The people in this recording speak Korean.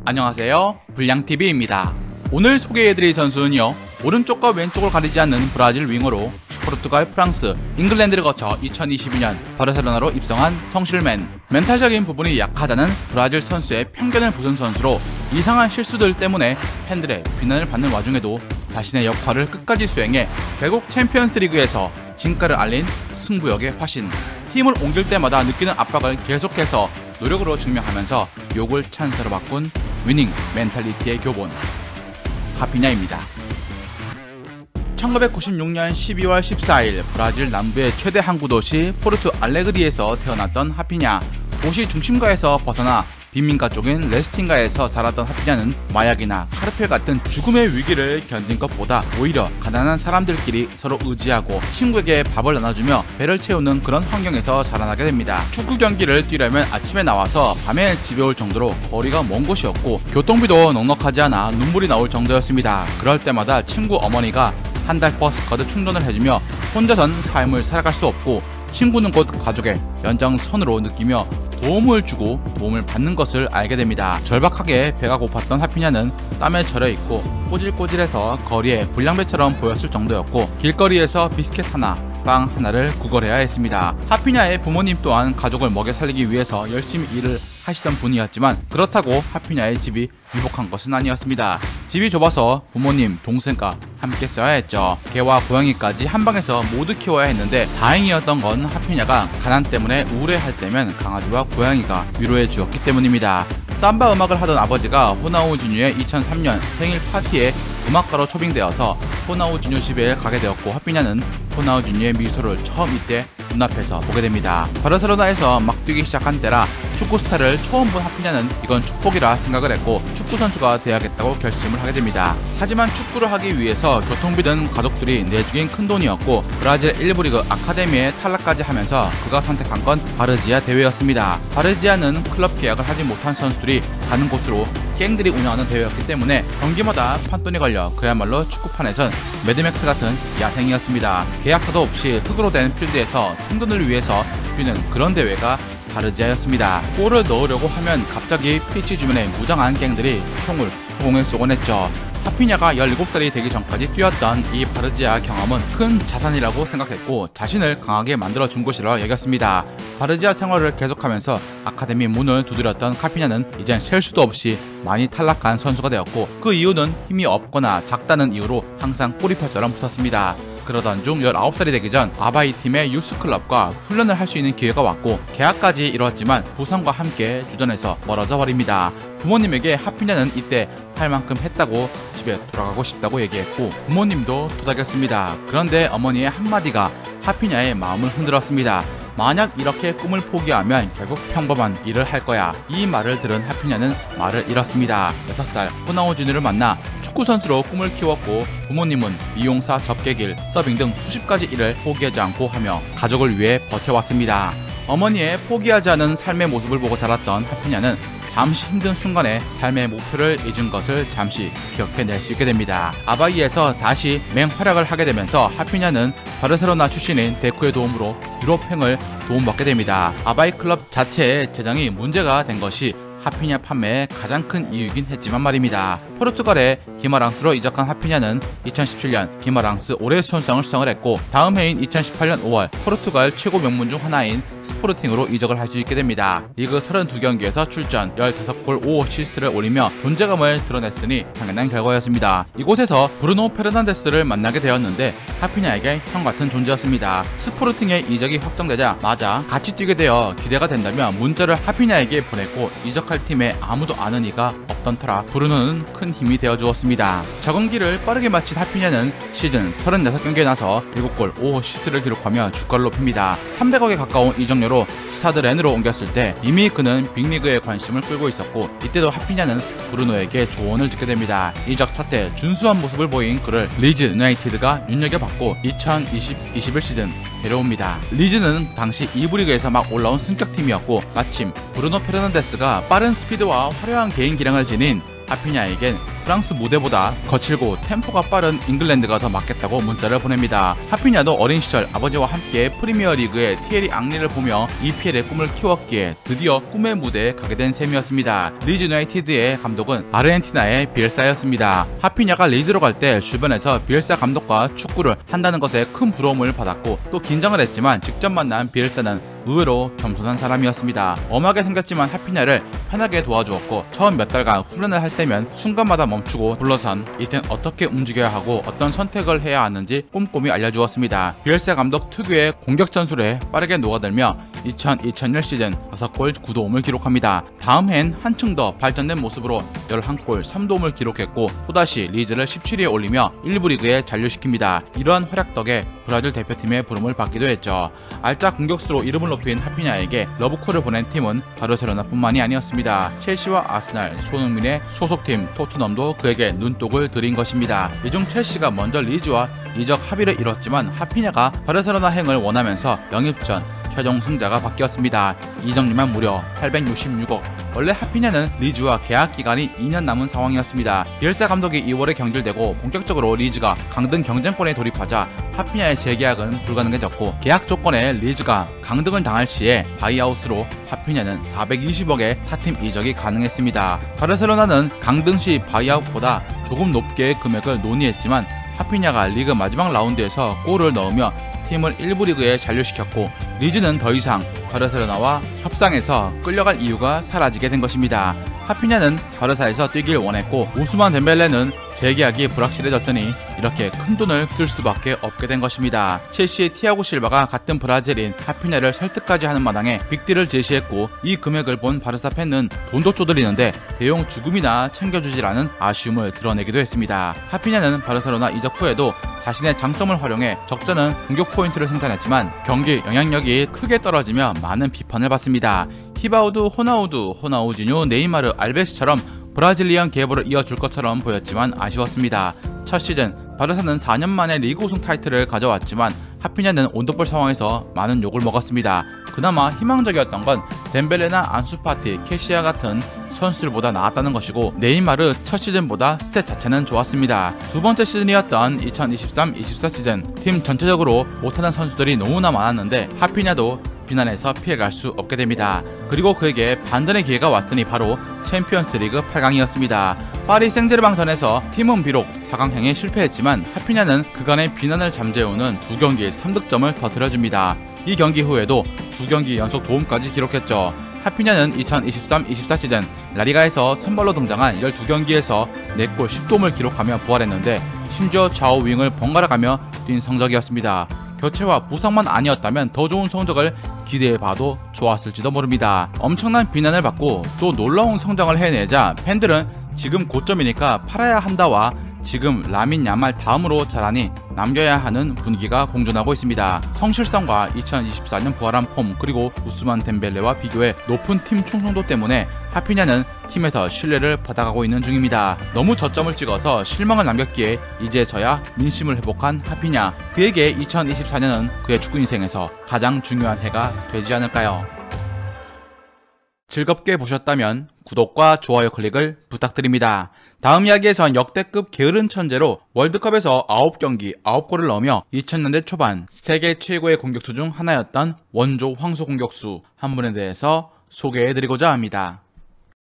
안녕하세요, 불량TV입니다. 오늘 소개해드릴 선수는요, 오른쪽과 왼쪽을 가리지 않는 브라질 윙어로 포르투갈, 프랑스, 잉글랜드를 거쳐 2022년 바르셀로나로 입성한 성실맨. 멘탈적인 부분이 약하다는 브라질 선수의 편견을 부순 선수로 이상한 실수들 때문에 팬들의 비난을 받는 와중에도 자신의 역할을 끝까지 수행해 결국 챔피언스리그에서 진가를 알린 승부욕의 화신. 팀을 옮길 때마다 느끼는 압박을 계속해서 노력으로 증명하면서 욕을 찬스로 바꾼 위닝 멘탈리티의 교본, 하피냐입니다. 1996년 12월 14일 브라질 남부의 최대 항구 도시 포르투 알레그리에서 태어났던 하피냐. 도시 중심가에서 벗어나 빈민가 쪽인 레스팅가에서 살았던 하피냐는 마약이나 카르텔 같은 죽음의 위기를 견딘 것보다 오히려 가난한 사람들끼리 서로 의지하고 친구에게 밥을 나눠주며 배를 채우는 그런 환경에서 자라나게 됩니다. 축구 경기를 뛰려면 아침에 나와서 밤에 집에 올 정도로 거리가 먼 곳이었고 교통비도 넉넉하지 않아 눈물이 나올 정도였습니다. 그럴 때마다 친구 어머니가 한 달 버스카드 충전을 해주며 혼자선 삶을 살아갈 수 없고 친구는 곧 가족의 연장선으로 느끼며 도움을 주고 도움을 받는 것을 알게 됩니다. 절박하게 배가 고팠던 하피냐는 땀에 절여있고 꼬질꼬질해서 거리에 불량배처럼 보였을 정도였고 길거리에서 비스켓 하나, 빵 하나를 구걸해야 했습니다. 하피냐의 부모님 또한 가족을 먹여 살리기 위해서 열심히 일을 하시던 분이었지만 그렇다고 하피냐의 집이 유복한 것은 아니었습니다. 집이 좁아서 부모님, 동생과 함께 써야 했죠. 개와 고양이까지 한 방에서 모두 키워야 했는데 다행이었던 건 하피냐가 가난 때문에 우울해할 때면 강아지와 고양이가 위로해 주었기 때문입니다. 삼바 음악을 하던 아버지가 호나우지뉴의 2003년 생일 파티에 음악가로 초빙되어서 호나우지뉴 집에 가게 되었고 하피냐는 호나우지뉴의 미소를 처음 이때 눈앞에서 보게 됩니다. 바르셀로나에서 막 뛰기 시작한 때라 축구 스타를 처음 본 하피냐는 이건 축복이라 생각을 했고 축구 선수가 돼야겠다고 결심을 하게 됩니다. 하지만 축구를 하기 위해서 교통비 등 가족들이 내주긴 큰 돈이었고 브라질 1부 리그 아카데미에 탈락까지 하면서 그가 선택한 건 바르지아 대회였습니다. 바르지아는 클럽 계약을 하지 못한 선수들이 가는 곳으로 갱들이 운영하는 대회였기 때문에 경기마다 판돈이 걸려 그야말로 축구판에선 매드맥스 같은 야생이었습니다. 계약서도 없이 흙으로 된 필드에서 생존을 위해서 뛰는 그런 대회가 바르지아였습니다. 골을 넣으려고 하면 갑자기 피치 주변에 무장한 갱들이 총을 허공에 쏘곤 했죠. 하피냐가 17살이 되기 전까지 뛰었던 이 바르지아 경험은 큰 자산이라고 생각했고 자신을 강하게 만들어준 곳이라 여겼습니다. 바르지아 생활을 계속하면서 아카데미 문을 두드렸던 하피냐는 이젠 셀 수도 없이 많이 탈락한 선수가 되었고 그 이유는 힘이 없거나 작다는 이유로 항상 꼬리표처럼 붙었습니다. 그러던 중 19살이 되기 전 아바이 팀의 유스클럽과 훈련을 할 수 있는 기회가 왔고 계약까지 이루었지만 부상과 함께 주전에서 멀어져 버립니다. 부모님에게 하피냐는 이때 할 만큼 했다고 집에 돌아가고 싶다고 얘기했고 부모님도 토닥였습니다. 그런데 어머니의 한마디가 하피냐의 마음을 흔들었습니다. 만약 이렇게 꿈을 포기하면 결국 평범한 일을 할 거야. 이 말을 들은 하피냐는 말을 잃었습니다. 6살 호나우지뉴를 만나 축구선수로 꿈을 키웠고 부모님은 미용사, 접객일, 서빙 등 수십 가지 일을 포기하지 않고 하며 가족을 위해 버텨왔습니다. 어머니의 포기하지 않은 삶의 모습을 보고 자랐던 하피냐는 잠시 힘든 순간에 삶의 목표를 잊은 것을 잠시 기억해낼 수 있게 됩니다. 아바이에서 다시 맹활약을 하게 되면서 하피냐는 바르셀로나 출신인 데쿠의 도움으로 유럽행을 도움받게 됩니다. 아바이 클럽 자체의 재정이 문제가 된 것이 하피냐 판매의 가장 큰 이유이긴 했지만 말입니다. 포르투갈의 기마랑스로 이적한 하피냐는 2017년 기마랑스 올해의 수성을 수상을 했고 다음 해인 2018년 5월 포르투갈 최고 명문 중 하나인 스포르팅으로 이적을 할 수 있게 됩니다. 리그 32경기에서 출전 15골 5어시스트를 올리며 존재감을 드러냈으니 당연한 결과였습니다. 이곳에서 브루노 페르난데스를 만나게 되었는데 하피냐에게 형같은 존재였습니다. 스포르팅의 이적이 확정되자마자 같이 뛰게 되어 기대가 된다며 문자를 하피냐에게 보냈고 이적할 팀에 아무도 아는 이가 없던 터라 브루노는 큰 힘이 되어주었습니다. 적응기를 빠르게 마친 하피냐는 시즌 36경기에 나서 7골 5어시스트를 기록하며 주가를 높입니다. 300억에 가까운 이적료로 스타드 렌으로 옮겼을 때 이미 그는 빅리그에 관심을 끌고 있었고 이때도 하피냐는 브루노에게 조언을 듣게 됩니다. 이적 첫 해 준수한 모습을 보인 그를 리즈 유나이티드가 눈여겨봤고 2020-21 시즌 데려옵니다. 리즈는 당시 2부 리그에서 막 올라온 승격팀이었고 마침 브루노 페르난데스가 빠른 스피드와 화려한 개인 기량을 지닌 하피냐에겐 프랑스 무대보다 거칠고 템포가 빠른 잉글랜드가 더 맞겠다고 문자를 보냅니다. 하피냐도 어린 시절 아버지와 함께 프리미어리그의 티에리 앙리를 보며 EPL의 꿈을 키웠기에 드디어 꿈의 무대에 가게 된 셈이었습니다. 리즈 유나이티드의 감독은 아르헨티나의 비엘사였습니다. 하피냐가 리즈로 갈 때 주변에서 비엘사 감독과 축구를 한다는 것에 큰 부러움을 받았고 또 긴장을 했지만 직접 만난 비엘사는 의외로 겸손한 사람이었습니다. 엄하게 생겼지만 하피냐를 편하게 도와주었고 처음 몇 달간 훈련을 할 때면 순간마다 멈추고 불러선 이땐 어떻게 움직여야 하고 어떤 선택을 해야 하는지 꼼꼼히 알려주었습니다. 비엘사 감독 특유의 공격 전술에 빠르게 녹아들며 2000-2001 시즌 5골 9도움을 기록합니다. 다음 해엔 한층 더 발전된 모습으로 11골 3도움을 기록했고 또다시 리즈를 17위에 올리며 1부 리그에 잔류시킵니다. 이러한 활약 덕에 브라질 대표팀의 부름을 받기도 했죠. 알짜 공격수로 이름을 높인 하피냐에게 러브콜을 보낸 팀은 바르셀로나뿐만이 아니었습니다. 첼시와 아스날, 손흥민의 소속팀 토트넘도 그에게 눈독을 들인 것입니다. 이 중 첼시가 먼저 리즈와 이적 합의를 이뤘지만 하피냐가 바르셀로나 행을 원하면서 영입 전 최종 승자가 바뀌었습니다. 이적료만 무려 866억. 원래 하피냐는 리즈와 계약 기간이 2년 남은 상황이었습니다. 비엘사 감독이 2월에 경질되고 본격적으로 리즈가 강등 경쟁권에 돌입하자 하피냐의 재계약은 불가능해졌고 계약 조건에 리즈가 강등을 당할 시에 바이아웃으로 하피냐는 420억의 타팀 이적이 가능했습니다. 바르셀로나는 강등 시 바이아웃보다 조금 높게 금액을 논의했지만 하피냐가 리그 마지막 라운드에서 골을 넣으며 팀을 1부 리그에 잔류시켰고 리즈는 더 이상 바르셀로나와 협상에서 끌려갈 이유가 사라지게 된 것입니다. 하피냐는 바르사에서 뛰길 원했고 우스만 덴벨레는 재계약이 불확실해졌으니 이렇게 큰돈을 쓸 수밖에 없게 된 것입니다. 첼시의 티아고 실바가 같은 브라질인 하피냐를 설득까지 하는 마당에 빅딜을 제시했고 이 금액을 본 바르사 팬은 돈도 쪼들리는데 대용 주금이나 챙겨주질 않은 아쉬움을 드러내기도 했습니다. 하피냐는 바르셀로나 이적 후에도 자신의 장점을 활용해 적잖은 공격 포인트를 생산했지만 경기 영향력이 크게 떨어지며 많은 비판을 받습니다. 히바우드, 호나우지뉴, 네이마르, 알베스처럼 브라질리언 계보를 이어줄 것처럼 보였지만 아쉬웠습니다. 첫 시즌 바르사는 4년 만에 리그 우승 타이틀을 가져왔지만 하피냐는 온더볼 상황에서 많은 욕을 먹었습니다. 그나마 희망적이었던 건 덴벨레나 안수파티, 캐시아 같은 선수들보다 나았다는 것이고 네이마르 첫 시즌보다 스탯 자체는 좋았습니다. 두 번째 시즌이었던 2023-24 시즌 팀 전체적으로 못하는 선수들이 너무나 많았는데 하피냐도 비난에서 피해갈 수 없게 됩니다. 그리고 그에게 반전의 기회가 왔으니 바로 챔피언스 리그 8강이었습니다. 파리 생제르맹전에서 팀은 비록 4강행에 실패했지만 하피냐는 그간의 비난을 잠재우는 2경기에 3득점을 터뜨려줍니다. 이 경기 후에도 2경기 연속 도움까지 기록했죠. 하피냐는 2023-24 시즌 라리가에서 선발로 등장한 12경기에서 4골 10도움을 기록하며 부활했는데 심지어 좌우 윙을 번갈아가며 뛴 성적이었습니다. 교체와 부상만 아니었다면 더 좋은 성적을 기대해봐도 좋았을지도 모릅니다. 엄청난 비난을 받고 또 놀라운 성장을 해내자 팬들은 지금 고점이니까 팔아야 한다와 지금 라민 야말 다음으로 잘하니 남겨야 하는 분위기가 공존하고 있습니다. 성실성과 2024년 부활한 폼 그리고 우스만 덴벨레와 비교해 높은 팀 충성도 때문에 하피냐는 팀에서 신뢰를 받아가고 있는 중입니다. 너무 저점을 찍어서 실망을 남겼기에 이제서야 민심을 회복한 하피냐. 그에게 2024년은 그의 축구 인생에서 가장 중요한 해가 되지 않을까요? 즐겁게 보셨다면 구독과 좋아요 클릭을 부탁드립니다. 다음 이야기에선 역대급 게으른 천재로 월드컵에서 9경기 9골을 넣으며 2000년대 초반 세계 최고의 공격수 중 하나였던 원조 황소 공격수 한 분에 대해서 소개해드리고자 합니다.